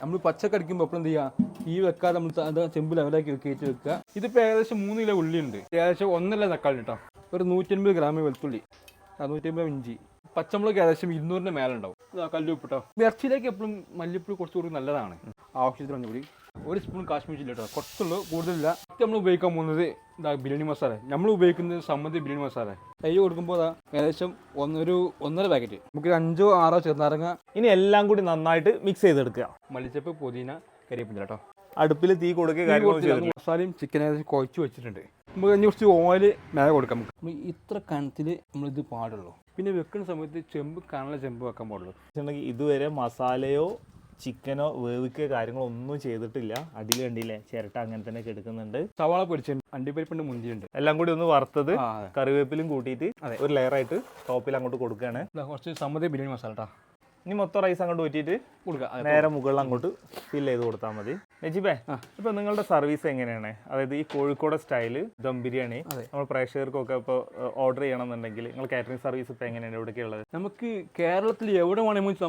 നമ്മൾ പച്ചക്കടിക്കുമ്പോൾ എപ്പോഴും എന്ത് ചെയ്യുക, ഈ വെക്കാതെ നമ്മൾ ചെമ്പ് ലെവലാക്കി കയറ്റി വെക്കുക. ഇതിപ്പോൾ ഏകദേശം 3 കിലോ ഉള്ളിയുണ്ട്, ഏകദേശം 1.5 തക്കാളി കേട്ടോ, ഒരു 150 ഗ്രാം വെളുത്തുള്ളി, 150 ഇഞ്ചി, പച്ചമുളക് ഏകദേശം 200 മേലെ ഉണ്ടാവും. കല്ലുപ്പിട്ടോ. ഇറച്ചിയിലേക്ക് എപ്പോഴും മല്ലിപ്പൊടി കുറച്ചുകൂടി നല്ലതാണ്. ആവശ്യത്തിന് മഞ്ഞപ്പൊടി, 1 സ്പൂൺ കാശ്മീർ ചില്ലി കേട്ടോ, കുറച്ചുള്ളൂ, കൂടുതലില്ല. നമ്മൾ ഉപയോഗിക്കാൻ പോകുന്നത് ബിരിയാണി മസാല. നമ്മൾ ഉപയോഗിക്കുന്നത് സമ്മതി ബിരിയാണി മസാല. കൈ കൊടുക്കുമ്പോൾ ഏകദേശം 1.5 പാക്കറ്റ്, നമുക്ക് 5-6 ചെറുനാരങ്ങ. ഇനി എല്ലാം കൂടി നന്നായിട്ട് മിക്സ് ചെയ്തെടുക്കുക. മല്ലിച്ചപ്പ്, പുതിന, കരിവേപ്പില കേട്ടോ. അടുപ്പിൽ തീ കൊടുക്കുക. മസാലയും ചിക്കൻ ഏകദേശം കുഴച്ച് വെച്ചിട്ടുണ്ട്. നമുക്ക് ഇനി കുറച്ച് ഓയിൽ മേലെ കൊടുക്കാം. നമുക്ക് ഇത്ര കനത്തിൽ നമ്മളിത് പാടുള്ളൂ. പിന്നെ വെക്കുന്ന സമയത്ത് ചെമ്പ് കനല ചെമ്പ് വെക്കാൻ പാടുള്ളൂ. ഇതുവരെ മസാലയോ ചിക്കനോ വേവിക്കോ കാര്യങ്ങളോ ഒന്നും ചെയ്തിട്ടില്ല. അടിയിൽ കണ്ടില്ലേ ചിരട്ട അങ്ങനെ തന്നെ എടുക്കുന്നുണ്ട്. സവാള പൊരിച്ചുണ്ട്, അണ്ടിപ്പരിപ്പുണ്ട്, മുന്തിയുണ്ട്. എല്ലാം കൂടി ഒന്ന് വറുത്തത് കറിവേപ്പിലും കൂട്ടിയിട്ട് ഒരു ലെയറായിട്ട് ടോപ്പിൽ അങ്ങോട്ട് കൊടുക്കുകയാണ്. കുറച്ച് സമ്മതി ബിരിയാണി മസാല കേട്ടോ. ഇനി മൊത്തം റൈസ് അങ്ങോട്ട് ഊറ്റിയിട്ട് കൊടുക്കുക. നേരെ മുകളിൽ അങ്ങോട്ട് ഫില്ല് ചെയ്ത് കൊടുത്താൽ മതി. നജീബേ, ഇപ്പൊ നിങ്ങളുടെ സർവീസ് എങ്ങനെയാണ്? അതായത് ഈ കോഴിക്കോട് സ്റ്റൈല് ദം ബിരിയാണി നമ്മൾ പ്രേക്ഷകർക്കൊക്കെ ഇപ്പോൾ ഓർഡർ ചെയ്യണമെന്നുണ്ടെങ്കിൽ നിങ്ങൾ കാറ്ററിംഗ് സർവീസ് ഇപ്പൊ എങ്ങനെയാണ് എവിടെയൊക്കെ ഉള്ളത്? നമുക്ക് കേരളത്തിൽ എവിടെ വേണമെങ്കിൽ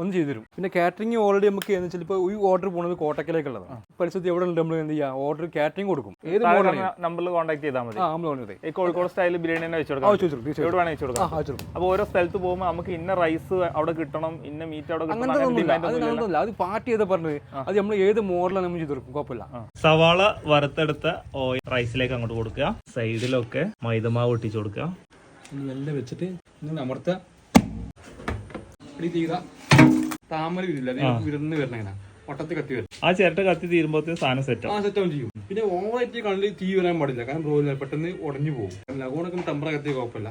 വന്ന് ചെയ്തു തരും. പിന്നെ കാറ്ററിംഗ് ഓൾറെഡി നമുക്ക് എന്ന് വെച്ചാൽ ഇപ്പോൾ ഈ ഓർഡർ പോകുന്നത് കോട്ടക്കലേക്കുള്ളതാണ്. പരിസ്ഥിതി എവിടെ ഉണ്ട് നമ്മൾ എന്ത് ചെയ്യുക, ഓർഡർ കാറ്ററിംഗ് കൊടുക്കും. ഏത് നമ്പറിൽ കോൺടാക്ട് ചെയ്താൽ മതി. ഈ കോഴിക്കോട് സ്റ്റൈൽ ബിരിയാണി തന്നെ വെച്ച് കൊടുക്കാം, എവിടെ വേണമെങ്കിൽ വെച്ച് കൊടുക്കാം. അപ്പോൾ ഓരോ സ്ഥലത്ത് പോകുമ്പോൾ നമുക്ക് ഇന്ന റൈസ് അവിടെ കിട്ടണം, ഇന്ന മീറ്റ് അവിടെ കിട്ടണം, അത് പാർട്ടി ചെയ്താൽ പറഞ്ഞത് അത് നമ്മൾ ഏത് മോഡലാണ് നമ്മൾ ചെയ്ത് കൊടുക്കും, കുഴപ്പമില്ല. സവാള വറുത്തെടുത്ത ഓയിൽ റൈസിലേക്ക് അങ്ങോട്ട് കൊടുക്കുക. സൈഡിലൊക്കെ മൈദമാവ് ഒട്ടിച്ചു കൊടുക്കുക. എല്ലാം വെച്ചിട്ട് നിങ്ങൾ അമർത്തുക. താമര വിരുന്ന് വരണ ഒട്ടത്തിൽ കത്തി വരും. ആ ചിരട്ട കത്തി തീരുമ്പോഴത്തേക്കും സാധനം സെറ്റ് ആവും ചെയ്യും. പിന്നെ ഓവറായിട്ട് കണ്ണിൽ തീ വരാൻ പാടില്ല, കാരണം പെട്ടെന്ന് ഉടഞ്ഞു പോകും. ലഗോണൊക്കെ ടെമ്പറ കത്തിയ കുഴപ്പമില്ല.